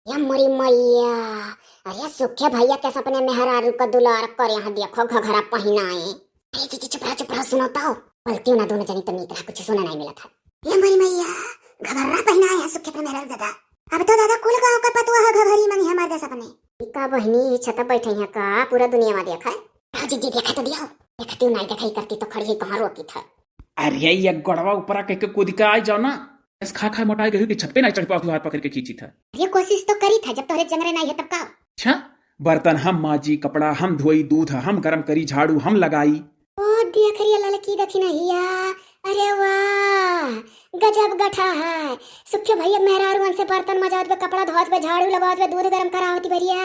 या मरी मैया। अरे सुखे भैया कैसे अपने मेहरारू का दुलार कर यहाँ देखो घघरा पहनाए। अरे चीची चुप रहो सुनो तो बोलती हूँ ना दोनों जनी तो नीक रहा कुछ सुना नहीं मिला था। या मरी मैया घघरा पहनाए हैं सुखे अपने मेहरारू दादा। अब तो दादा कुल गाँव का पतुआ है घघरी मंगी हमारे देश अपने का बहनी छत बैठे हैं का पूरा दुनिया में देखा है। जी देखा तो दिया देखती हूँ नहीं देखा ही करती तो खड़ी ही कहाँ रोकी था। अरे ये गड़वा ऊपर कह के कूद के आ जाओ ना। ऐस खा खा मोटाई गई कि छत पे नहीं चढ़ पाओ हाथ पकड़ के खींची था। ये कोशिश तो करी था जब तोहरे जंगरे नहीं है तब का। अच्छा बर्तन हम माजी कपड़ा हम धोई दूध हम गरम करी झाड़ू हम लगाई। ओ देख रही है लड़की देखी नहीं है। अरे वाह गजब गठा है। सुखे भैया मेहरारू से बर्तन मजावत पे कपड़ा धोवत पे झाड़ू लगावत पे दूध गरम करावती भैया।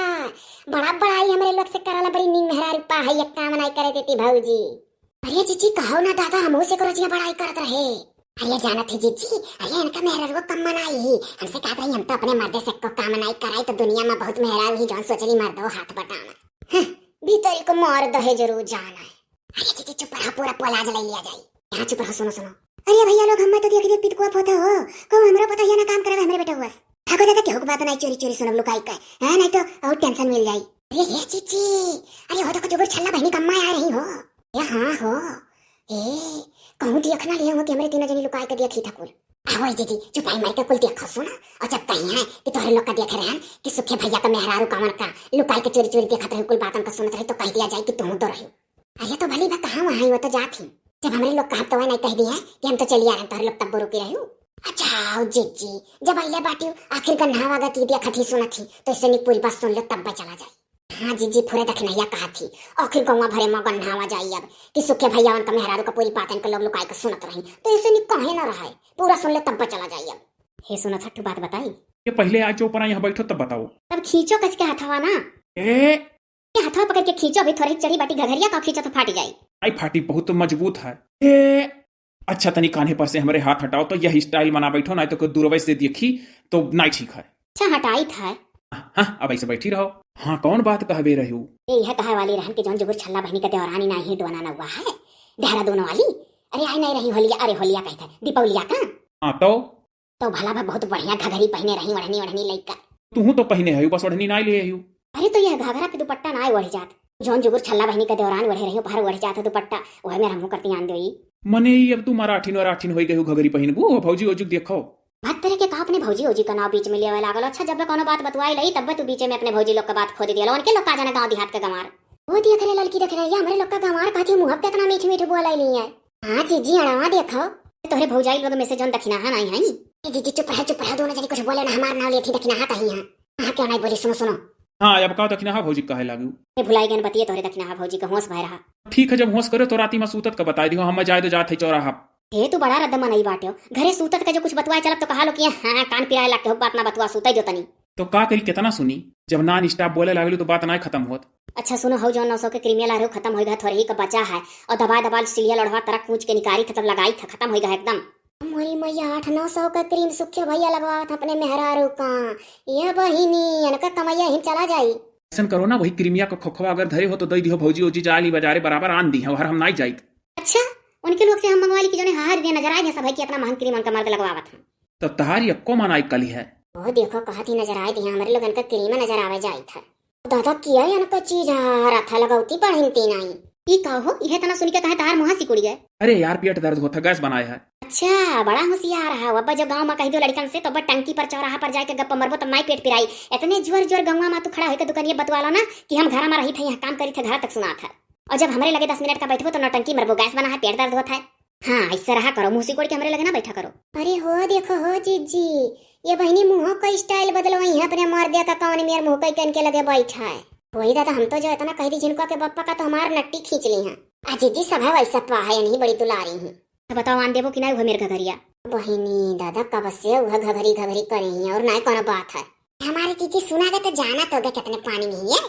बड़ा बड़ाई हमरे लोग से कराला बड़ी नींद मेहरारू पा है काम नहीं करे देती भौजी। अरे जीजी कहो ना दादा हम से करो जी बड़ाई करत रहे। अरे जाना थी जीजी अरे इनका मेहरारू कम मनाई हमसे कहत रही हम तो अपने मर्दे से को काम नहीं कराई तो दुनिया में बहुत मेहरारू ही जौन सोचली मर्दो हाथ बटाना भीतरी को मार दहे जरूर जाना है। अरे जीजी चुप रहो पूरा पोलाज ले लिया जाए। यहाँ चुप रहो सुनो सुनो। अरे भैया लोग हम तो देख पिट को होता हो कहो हमरा पता है ना काम करे हमरे बेटा हुआ ठाकुर दादा केहू बात नहीं चोरी चोरी सुनो लुकाई का है नहीं तो और टेंशन मिल जाई। अरे ये जीजी अरे हो तो कुछ छल्ला बहनी कम्मा आ रही हो। ये हाँ हो ए कहूँ देखना लिए हो कि हमरे तीनों जनी लुकाई के देखी था कुल। आओ दीदी चुपाई मार के कुल देखो सुना और जब कहीं है कि तोहरे लोग का देख रहे हैं कि सुखे भैया का मेहरारू कमर का लुकाई के चोरी चोरी देखत रहे कुल बातन का सुनत रहे तो कह दिया जाए कि तुम तो रही। अरे तो भली बात कहाँ वहाँ वो तो जाती जब हमरे लोग कहा तो नहीं कह दिया कि हम तो चलिए आ रहे तोहरे लोग तब रुके रहे। अच्छा जीजी जब अल्ले बाटी आखिर का नहावागा की देखा थी सुना थी तो इससे नहीं पूरी बात सुन लो तब चला जाए। हाँ जीजी पूरे दखनैया कहा थी आखिर गौवा भरे में गन्हावा जाई अब कि सुखे भैया उनका मेहरारू का पूरी बात इनका लोग लुकाई का सुनत रही तो इसे नहीं कहे ना रहा पूरा सुन ले तब चला जाइए। हे सुना छट्टू बात बताई ये पहले आज जो ऊपर यहाँ बैठो तब बताओ। तब खींचो कस के हथवा ना ए हथवा पकड़ के खींचो अभी थोड़ी चढ़ी बाटी घघरिया का खींचो तो फाटी जाए। आई फाटी बहुत मजबूत है। ए अच्छा तनी कान्हे पर से हमारे हाथ हटाओ तो यह स्टाइल बना बैठो नहीं तो कोई दूरवै से देखी तो नहीं ठीक है। अच्छा हटाई था हाँ अब ऐसे बैठी रहो। हाँ कौन बात कहबे रही यह कहे वाली रहन के जौन जुगुर छल्ला बहनी का देवरानी नहीं डोना हुआ है देहरादून वाली। अरे आई नहीं रही होलिया अरे होलिया कहता दीपावलिया का। हाँ तो भला भा बहुत बढ़िया घघरी पहने रही ओढ़नी ओढ़नी लइका तू तो पहने है बस ओढ़नी नहीं ले आयु। अरे तो यह घाघरा पे दुपट्टा ना ओढ़ जात जौन जुगुर छल्ला बहनी का देवरान ओढ़े रही बाहर ओढ़ जाता दुपट्टा वह मेरा मुंह करती आन दे मने अब तू मराठीन हो गई घघरी पहनबू भौजी ओजुक देखो बात तरह के कहा अपने भौजी ओजी का नाव बीच में लिया लागल। अच्छा जब कोनो बात बतवाई लई तब तू बीच में अपने भौजी लोग का बात खोद दिया उनके लोग का जाने गांव देहात का गंवार वो देख रहे लड़की देख रही है हमारे लोग का गंवार कहती मुंह पे इतना मीठ मीठ बोला ली है। हां जीजी अड़वा देखो तोहरे भौजाई लोग में से जौन दखिना है नहीं है जीजी चुप रह दोनों जनी कुछ बोले ना हमार नाम लेती दखिना है कहीं है हां क्यों नहीं बोली सुनो सुनो। हाँ अब का दखिना हा भौजी कहे लागू ये भुलाई गन बतिए तोहरे दखिना है भौजी का होश भय रहा। ठीक है जब होश करे तो राती में सूतत का बताई दियो हम जाए तो जात है चौराहा। हे तू बड़ा रद्दमा नहीं बाटे घरे सूतत का जो कुछ बतवाए चलब तो कहा लो कि हां कान पिराए लाग के बात ना बतवा सूते जो तनी तो का करी कितना सुनी जब नान स्टाफ बोले लागलू तो बात नहीं खत्म होत। अच्छा सुनो हो जो 900 के क्रीमिया लारो खत्म हो गया थोड़ी ही का बचा है और दबा दबा सिलिया लड़वा तरह कूच के निकारी था तब लगाई था खत्म हो गया एकदम। मोरी मैया 800-900 का क्रीम सुखे भैया लगवा था अपने मेहरारू का ये बहिनी इनका कमैया ही चला जाई। ऐसा करो ना वही क्रीमिया का खोखवा अगर धरे हो तो दई दियो भौजी ओजी जाली बाजारे बराबर आन दी है और हम नहीं जाई। अच्छा उनके लोग से हम मंगवा ली कि जोने हार दे नजर आए जैसा भाई कि अपना महंग क्रीम उनका मर्द लगवावा था तो तहारी अक्को मनाई कली है वो देखो कहती नजर आए दी हमारे लोग इनका क्रीम नजर आवे जाई था दादा किया इनका चीज हारा था लगाउती पढ़नती नहीं ई कहो यह तना सुन के कहे तार मुंह सिकुड़ गए। अरे यार पेट दर्द होता गैस बनाया है। अच्छा बड़ा होशियार है अब जब गांव में कह दो लड़कन से तो बस टंकी पर चौराहा पर जाके गप्पा मरबो तो माई पेट पिराई इतने जोर जोर गांव में तू खड़ा होकर दुकानिया बतवाला ना कि हम घर में रही थे यहाँ काम करी थे घर तक सुना था और जब हमारे लगे 10 मिनट का बैठो तो नौटंकी मरबो गैस बना है पेट दर्द होता है। हाँ ऐसा रहा करो मुंह सिकोड़ के हमारे लगे ना बैठा करो। अरे हो देखो हो जीजी ये बहनी मुंह का स्टाइल बदलो वही अपने मर्दे का कौन मेरे मुंह का इनके लगे बैठा है वही दादा हम तो जो इतना कह दी जिनको के बप्पा का तो हमार नट्टी खींच ली है आज जीजी सब है वैसा तो है नहीं बड़ी दुलारी हूँ बताओ आन देवो कि नहीं वो मेरे घघरिया बहिनी दादा कब से वह घघरी घघरी करी और ना कौन बात है हमारी जीजी सुना गए तो जाना तो कितने पानी में है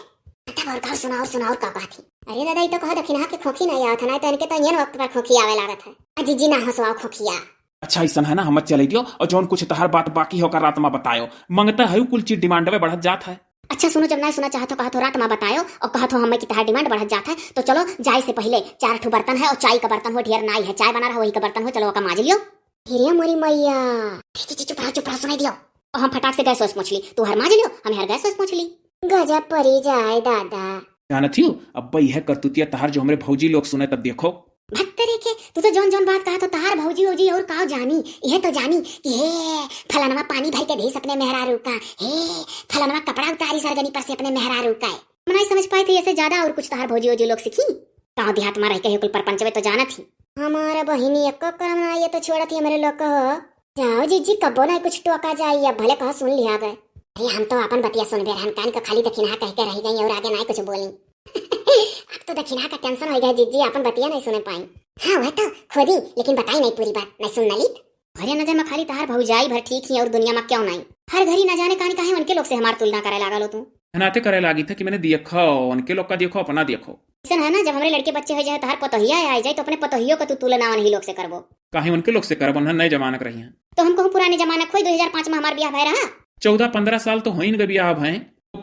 और सुना और का बात है। अरे दादा ये तो कह दखिना के खोखी नहीं आवत ना तो इनके तो ये वक्त पर खोखी आवे लागत है जीजी ना हंसवाओ खोखिया। अच्छा ऐसा है ना हम चले दियो और जौन कुछ तहार बात बाकी होकर रात में बतायो मंगता है कुल चीज डिमांड में बढ़त जात है। अच्छा सुनो जब नहीं सुना चाहतो कहा तो रात में बतायो और कहा तो हमें की तहार डिमांड बढ़त जात है तो चलो जाए से पहले 4 बर्तन है और चाय का बर्तन हो ढेर नाई है चाय बना रहा वही का बर्तन हो चलो का माज लियो। हिरिया मोरी मैया चुप रहो सुनाई दियो और हम फटाक से गैस वैस पोंछ ली, तू हर मांज लियो, हम हर गैस वैस पोंछ ली। गजब परी जाए दादा। जानत हियो अब यह करतुतिया तहार जो हमरे भौजी लोग सुने तब देखो। भत्तरे के तू तो जौन जौन बात कहा तो तहार भौजी औजी और काव जानी, यह तो जानी कि हे फलानवा पानी भर के देस अपने मेहरारू का, हे फलानवा कपड़ा उतारी सरगनी पर से अपने मेहरारू का। हम नहीं समझ पाए थे ऐसे ज्यादा और कुछ तहार भौजी औजी लोग सीखी। गाँव देहात में रह के कुल परपंचवे तो जाना थी। हमारा बहिनी एको करम ना ये तो छोड़ा थी हमारे लोग कहो। जाओ जीजी कबो ना कुछ टोका जाइए, अब भले कहो सुन लिया गए। अरे हम तो अपन बतिया सुन बे रहन, कान का खाली दक्षिणा कह के रह गई और आगे ना कुछ बोली। अब तो दक्षिणा का टेंशन हो गया जीजी, अपन बतिया नहीं सुने पाई। हाँ वह तो खुद ही, लेकिन बताई नहीं पूरी बात, नहीं सुन ली। अरे नजर में खाली तार भौजाई भर ठीक ही और दुनिया में क्यों नहीं। हर घड़ी न जाने कहानी काहे उनके लोग से हमार तुलना करे लागल हो तू। नाते करे लागी था कि मैंने देखो उनके लोग का देखो अपना देखो। ऐसा है ना, जब हमारे लड़के बच्चे हो जाए तार पतोहिया आ जाए तो अपने पतोहियों को तू तुलना उन्हीं लोग से करबो। काहे उनके लोग से करब, उन्हें नए जमाना के रही हैं। तो हमको पुराने जमाना खोई 2005 में हमार ब्याह भय रहा। 14-15 साल तो हो ही न ब्याह भय,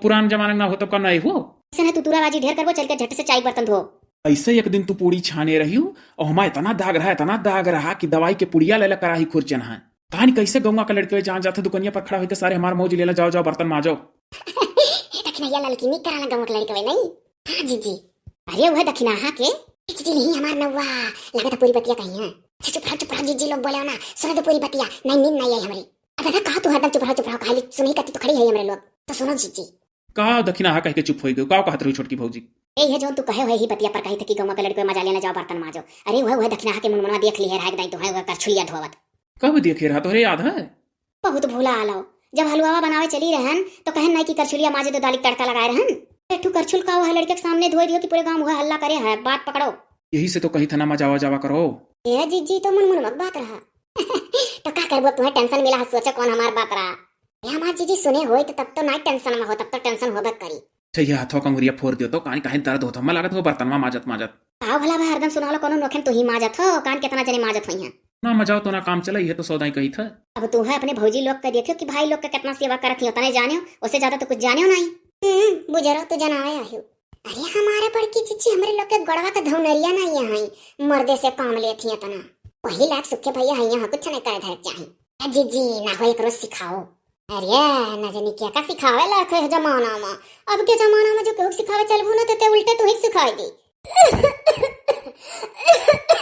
पुरान जमाना ना हो तब का नहीं हो। ऐसा है तू तुराबाजी ढेर करबो, चल के झट से चाय बर्तन धो। ऐसे एक दिन तू पूड़ी छाने रही हो और हमारा इतना दाग रहा कि दवाई के पुड़िया ले कराही खुरचन है। कहानी कैसे गौवा का लड़के जहाँ जाते दुकनिया पर खड़ा होते सारे हमारे मौज ले जाओ जाओ बर्तन माजो। दक्षिणा लड़की नहीं कराना गाँव के लड़के नहीं। हाँ जीजी, अरे वह दक्षिणा हाँ के जीजी नहीं हमार नौवा लगा तो पूरी बतिया कहीं है। चुप रहो जीजी, लोग बोले ना सुनो तो पूरी बतिया, नहीं नींद नहीं आई हमारी। अरे कहा तू हरदम चुप रहो खाली सुनी करती तो खड़ी है हमारे लोग, तो सुनो जीजी। का दक्षिणा हा कह के चुप हो गई, का कहत रही छोटकी भौजी। ए है जो तू कहे हुए ही बतिया पर कही थे कि गौवा के लड़के मजा लेना जाओ बर्तन माजो। अरे वह दक्षिणा हा के मुनमुना देख ली है राग दाई तो है वह करछुलिया धोवत। कब देखे रहा तोहरे याद है? बहुत भूला आलो, जब हलवा बनावे चली रहन तो कहन नहीं कि करछुलिया माजे तो दाली तड़का लगाए रहन। एकठू करछुल का वह लड़के के सामने धोए दियो कि पूरे गांव वह हल्ला करे है, बात पकड़ो। यही से तो कही था ना मजावा जावा करो। ए जीजी तो मुनमुन मत बात रहा। तो का करबो, तुम्हें टेंशन मिला, सोचा कौन हमार बात रहा। ए हमार जीजी सुने होई तो तब तो ना टेंशन में हो, तब तो टेंशन होबे करी। चाहिए हाथों का अंगुरिया फोड़ दियो तो काहे काहे दर्द होता मैं लागत हो बर्तन में माजत आओ भला भाई हरदम सुनालो कोनो नोखन तू ही माजत हो, कान कितना जने माजत होई हैं। ना मजाओ तो ना काम चला, ये तो सौदाई कही था। अब तू है अपने भौजी लोग का देखियो कि भाई लोग का कितना सेवा करत ही, उतना जानियो, उससे ज्यादा तो कुछ जानियो नहीं। बुझरो तो जनावे आहियो। अरे हमारे बड़की जीजी हमरे लोग के गड़वा का धौनरिया नहीं है, मर्दे से काम लेती इतना। वही लाख सुखे भैया है, यहाँ कुछ नहीं करे धर चाहे। जीजी ना हो एक रोज सिखाओ। अरे न जानी क्या का सिखावे लाख है जमाना में, अब के जमाना में जो केहू सिखावे चलबू ना तो उल्टे तू ही सिखाएगी।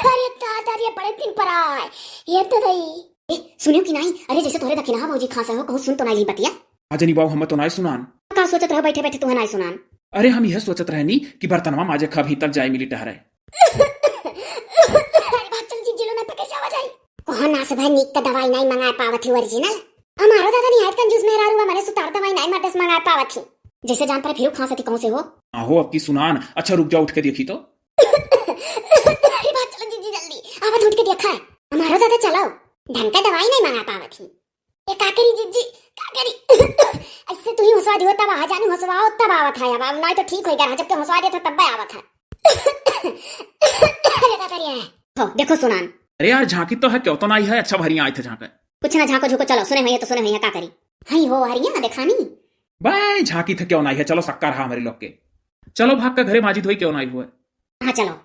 अरे दादा ये बड़े दिन पर आए ये तो रही। सुनियो कि नहीं, अरे जैसे तोरे दक्षिणा भौजी खासा हो कहूं सुन तो नहीं बतिया। आजनी बाबू हम तो नहीं सुनान। का सोचत रह बैठे बैठे तुम्हें नहीं सुनान। अरे हम यह सोचत रहनी कि बर्तनवा माजे खा भीतर जाए मिली टहरे। अरे बात चल जीजी लो ना पके जावा जाई। कहां ना से भाई नीक का दवाई नहीं मंगाए पावत ही ओरिजिनल। हमारो दादा नहीं हाथ कंजूस मेहरा रुआ मारे सुतार दवाई नहीं मटस मंगाए पावत ही। जैसे जान पर फिर खांसती कहूं से हो। आहो अब की सुनान, अच्छा रुक जाओ उठ के देखी तो। अरे बात चलो जीजी जल्दी आवत उठ के देखा है। हमारो दादा चलाओ ढंग का दवाई नहीं मंगा पावत ही। ये का करी जीजी का करी। ऐसे तू ही हंसवा दियो तब आ जानी हंसवाओ तब आवत है, अब नहीं तो ठीक हो गया, जब के हंसवा दिया था तब आवत है। अरे दादा रे हो देखो सुनान। अरे यार झांकी तो है क्यों तो नहीं है, अच्छा भरी आए थे झांके। कुछ ना झांको झुको चलो, सुने भैया तो सुने भैया का करी। हई हो आ रही है देखानी भाई झांकी थे क्यों नहीं है, चलो सक्का रहा हमारे लोग के। चलो भाग का घरे माजी धोई क्यों नहीं हुए। हाँ चलो।